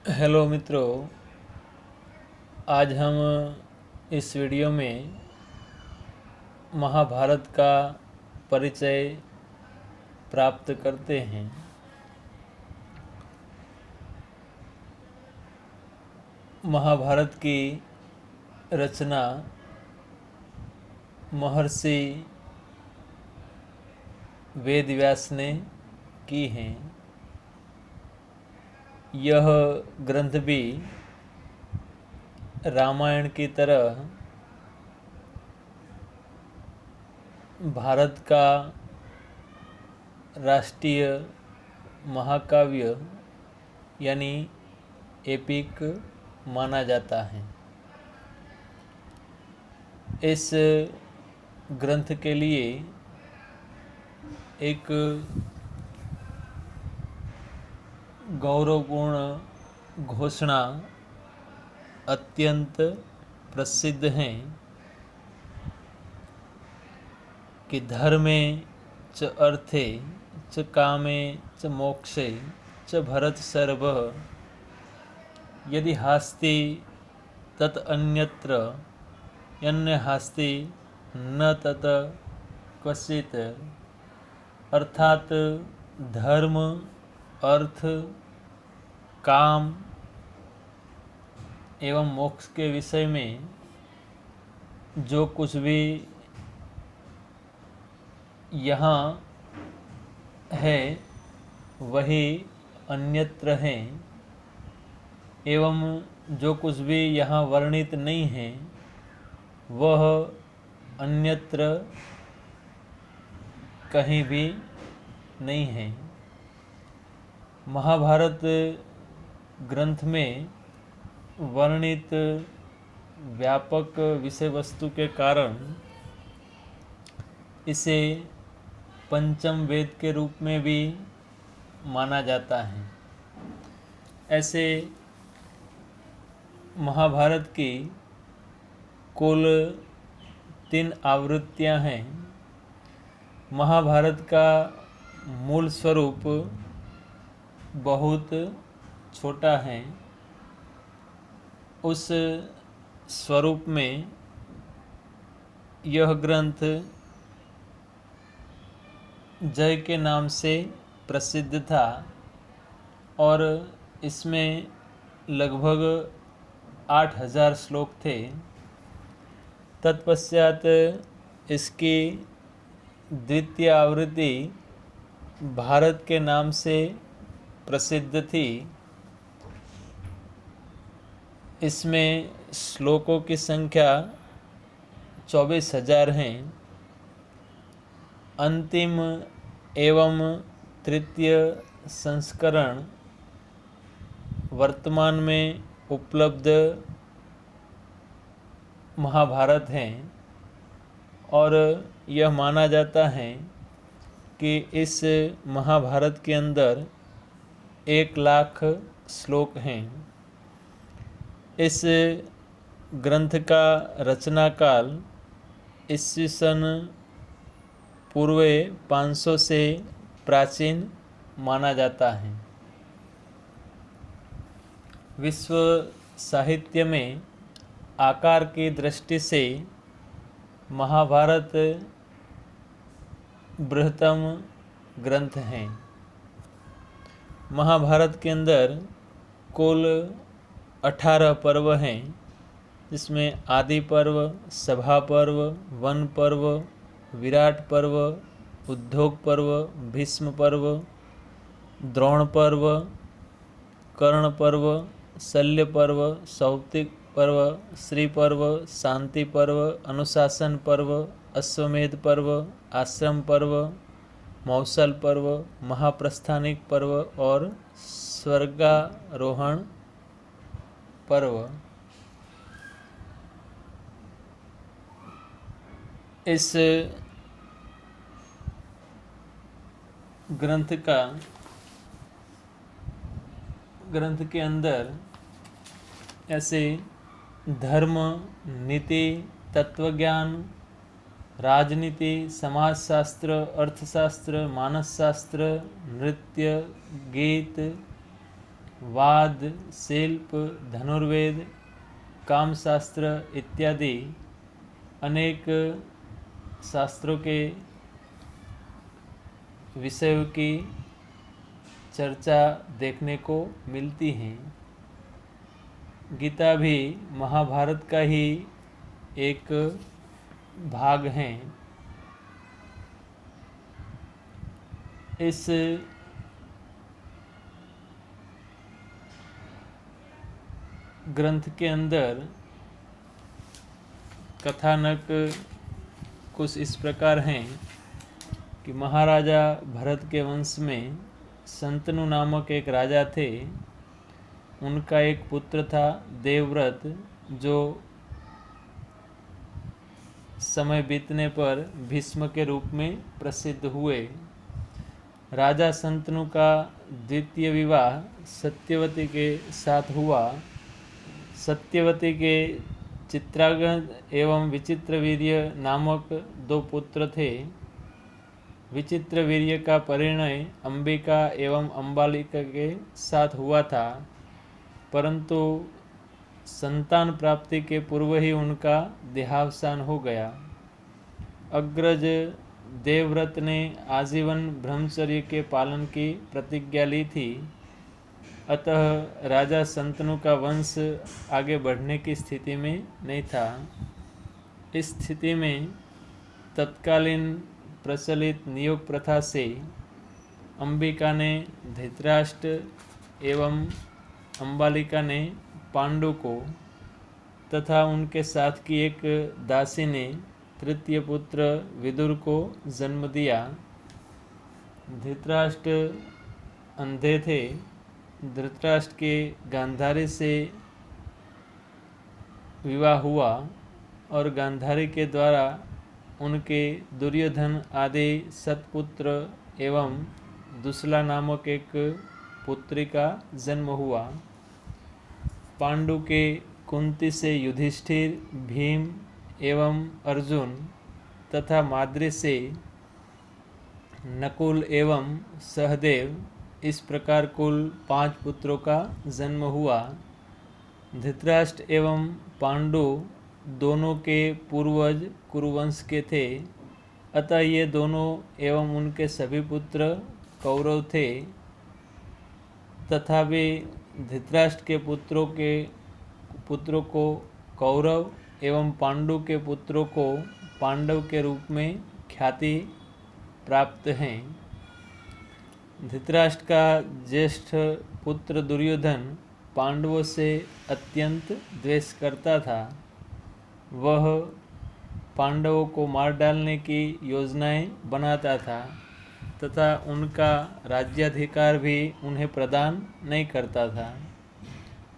Hello मित्रों, आज हम इस वीडियो में महाभारत का परिचय प्राप्त करते हैं। महाभारत की रचना महर्षि वेदव्यास ने की है। यह ग्रंथ भी रामायण की तरह भारत का राष्ट्रीय महाकाव्य यानी एपिक माना जाता है। इस ग्रंथ के लिए एक गौरवपूर्ण घोषणा अत्यंत प्रसिद्ध है कि धर्मे च अर्थे च कामे च मोक्षे च भरत सर्वः यदि हास्ति तत् अन्यत्र यन्य हास्ति न तत् क्वचित्। अर्थात धर्म, अर्थ, काम एवं मोक्ष के विषय में जो कुछ भी यहाँ है वही अन्यत्र है, एवं जो कुछ भी यहाँ वर्णित नहीं है वह अन्यत्र कहीं भी नहीं है। महाभारत ग्रंथ में वर्णित व्यापक विषय वस्तु के कारण इसे पंचम वेद के रूप में भी माना जाता है। ऐसे महाभारत की कुल 3 आवृत्तियां हैं। महाभारत का मूल स्वरूप बहुत छोटा है। उस स्वरूप में यह ग्रंथ जय के नाम से प्रसिद्ध था और इसमें लगभग 8000 श्लोक थे। तत्पश्चात इसकी द्वितीय आवृत्ति भारत के नाम से प्रसिद्ध थी। इसमें श्लोकों की संख्या 24,000 हैं। अंतिम एवं तृतीय संस्करण वर्तमान में उपलब्ध महाभारत हैं और यह माना जाता है कि इस महाभारत के अंदर 1,00,000 श्लोक हैं। इस ग्रंथ का रचना काल ईस्वी सन पूर्व 500 से प्राचीन माना जाता है। विश्व साहित्य में आकार की दृष्टि से महाभारत बृहत्तम ग्रंथ है। महाभारत के अंदर कुल 18 पर्व हैं, जिसमें आदि पर्व, सभा पर्व, वन पर्व, विराट पर्व, उद्योग पर्व, भीष्म पर्व, द्रोण पर्व, कर्ण पर्व, शल्य पर्व, सौप्तिक पर्व, श्री पर्व, शांति पर्व, अनुशासन पर्व, अश्वमेध पर्व, आश्रम पर्व, मौसल पर्व, महाप्रस्थानिक पर्व और स्वर्गारोहण पर्व। इस ग्रंथ के अंदर ऐसे धर्म, नीति, तत्वज्ञान, राजनीति, समाजशास्त्र, अर्थशास्त्र, मानसशास्त्र, नृत्य, गीत, वाद, शिल्प, धनुर्वेद, कामशास्त्र इत्यादि अनेक शास्त्रों के विषयों की चर्चा देखने को मिलती है। गीता भी महाभारत का ही एक भाग है। इस ग्रंथ के अंदर कथानक कुछ इस प्रकार हैं कि महाराजा भरत के वंश में शंतनु नामक एक राजा थे। उनका एक पुत्र था देवव्रत, जो समय बीतने पर भीष्म के रूप में प्रसिद्ध हुए। राजा शंतनु का द्वितीय विवाह सत्यवती के साथ हुआ। सत्यवती के चित्रांगद एवं विचित्रवीर्य नामक 2 पुत्र थे। विचित्रवीर्य का परिणय अंबिका एवं अंबालिका के साथ हुआ था, परंतु संतान प्राप्ति के पूर्व ही उनका देहावसान हो गया। अग्रज देवव्रत ने आजीवन ब्रह्मचर्य के पालन की प्रतिज्ञा ली थी, अतः राजा शंतनु का वंश आगे बढ़ने की स्थिति में नहीं था। इस स्थिति में तत्कालीन प्रचलित नियोग प्रथा से अंबिका ने धृतराष्ट्र एवं अंबालिका ने पांडु को तथा उनके साथ की एक दासी ने तृतीय पुत्र विदुर को जन्म दिया। धृतराष्ट्र अंधे थे। धृतराष्ट्र के गांधारी से विवाह हुआ और गांधारी के द्वारा उनके दुर्योधन आदि सतपुत्र एवं दुसला नामक एक पुत्री का जन्म हुआ। पांडु के कुंती से युधिष्ठिर, भीम एवं अर्जुन तथा माद्री से नकुल एवं सहदेव, इस प्रकार कुल 5 पुत्रों का जन्म हुआ। धृतराष्ट्र एवं पांडु दोनों के पूर्वज कुरुवंश के थे, अतः ये दोनों एवं उनके सभी पुत्र कौरव थे, तथा वे धृतराष्ट्र के पुत्रों को कौरव एवं पांडु के पुत्रों को पांडव के रूप में ख्याति प्राप्त हैं। धृतराष्ट्र का ज्येष्ठ पुत्र दुर्योधन पांडवों से अत्यंत द्वेष करता था। वह पांडवों को मार डालने की योजनाएं बनाता था तथा उनका राज्याधिकार भी उन्हें प्रदान नहीं करता था।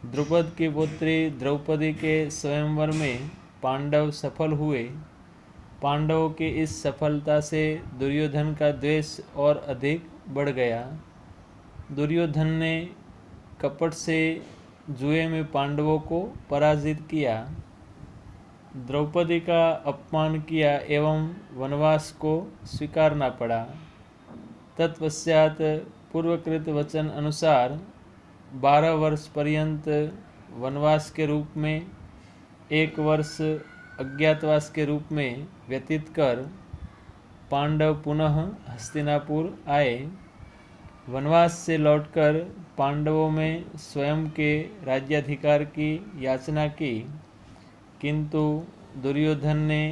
द्रुपद की पुत्री द्रौपदी के स्वयंवर में पांडव सफल हुए। पांडवों की इस सफलता से दुर्योधन का द्वेष और अधिक बढ़ गया। दुर्योधन ने कपट से जुए में पांडवों को पराजित किया, द्रौपदी का अपमान किया एवं वनवास को स्वीकारना पड़ा। तत्पश्चात पूर्वकृत वचन अनुसार 12 वर्ष पर्यंत वनवास के रूप में, 1 वर्ष अज्ञातवास के रूप में व्यतीत कर पांडव पुनः हस्तिनापुर आए। वनवास से लौटकर पांडवों में स्वयं के राज्याधिकार की याचना की, किंतु दुर्योधन ने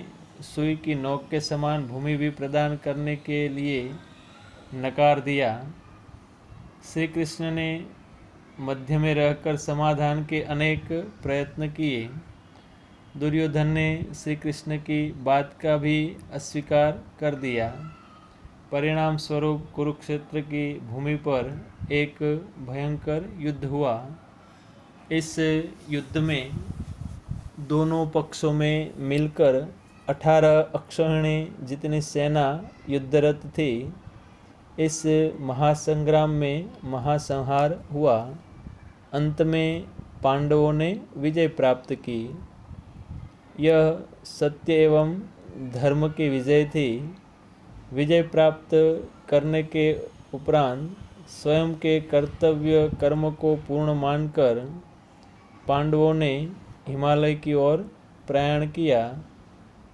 सुई की नोक के समान भूमि भी प्रदान करने के लिए नकार दिया। श्री कृष्ण ने मध्य में रहकर समाधान के अनेक प्रयत्न किए। दुर्योधन ने श्री कृष्ण की बात का भी अस्वीकार कर दिया। परिणाम स्वरूप कुरुक्षेत्र की भूमि पर एक भयंकर युद्ध हुआ। इस युद्ध में दोनों पक्षों में मिलकर 18 अक्षौहिणी जितनी सेना युद्धरत थी। इस महासंग्राम में महासंहार हुआ। अंत में पांडवों ने विजय प्राप्त की। यह सत्य एवं धर्म की विजय थी। विजय प्राप्त करने के उपरांत स्वयं के कर्तव्य कर्म को पूर्ण मानकर पांडवों ने हिमालय की ओर प्रयाण किया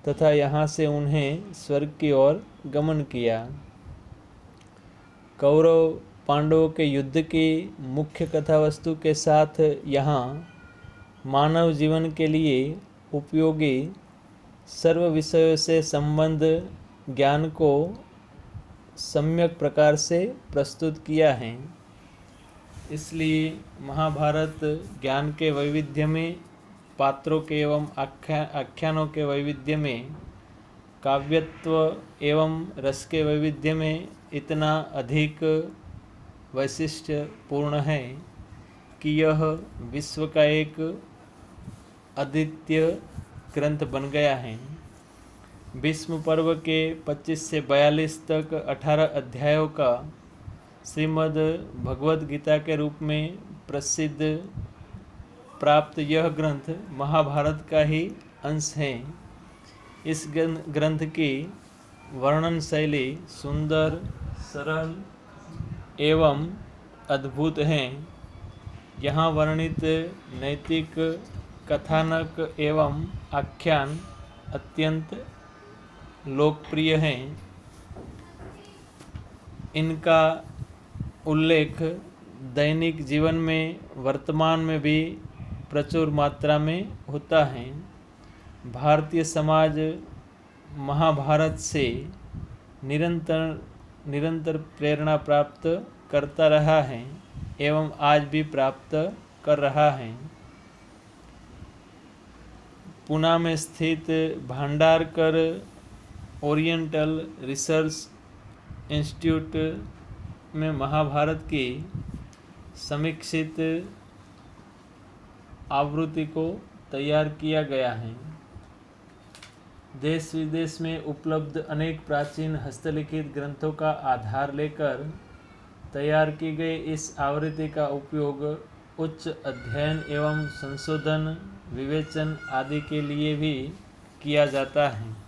तथा यहाँ से उन्हें स्वर्ग की ओर गमन किया। कौरव पांडवों के युद्ध की मुख्य कथा वस्तु के साथ यहाँ मानव जीवन के लिए उपयोगी सर्व विषयों से संबंध ज्ञान को सम्यक प्रकार से प्रस्तुत किया है। इसलिए महाभारत ज्ञान के वैविध्य में, पात्रों के एवं आख्यानों के वैविध्य में, काव्यत्व एवं रस के वैविध्य में इतना अधिक वैशिष्ट्यपूर्ण है कि यह विश्व का एक अद्वितीय ग्रंथ बन गया है। भीष्म पर्व के 25 से 42 तक 18 अध्यायों का श्रीमद् भगवद गीता के रूप में प्रसिद्ध प्राप्त यह ग्रंथ महाभारत का ही अंश है। इस ग्रंथ की वर्णन शैली सुंदर, सरल एवं अद्भुत है। यहाँ वर्णित नैतिक कथानक एवं आख्यान अत्यंत लोकप्रिय हैं। इनका उल्लेख दैनिक जीवन में वर्तमान में भी प्रचुर मात्रा में होता है। भारतीय समाज महाभारत से निरंतर प्रेरणा प्राप्त करता रहा है एवं आज भी प्राप्त कर रहा है। पुणे में स्थित भांडारकर ओरिएंटल रिसर्च इंस्टीट्यूट में महाभारत की समीक्षित आवृत्ति को तैयार किया गया है। देश विदेश में उपलब्ध अनेक प्राचीन हस्तलिखित ग्रंथों का आधार लेकर तैयार की गई इस आवृत्ति का उपयोग उच्च अध्ययन एवं संशोधन, विवेचन आदि के लिए भी किया जाता है।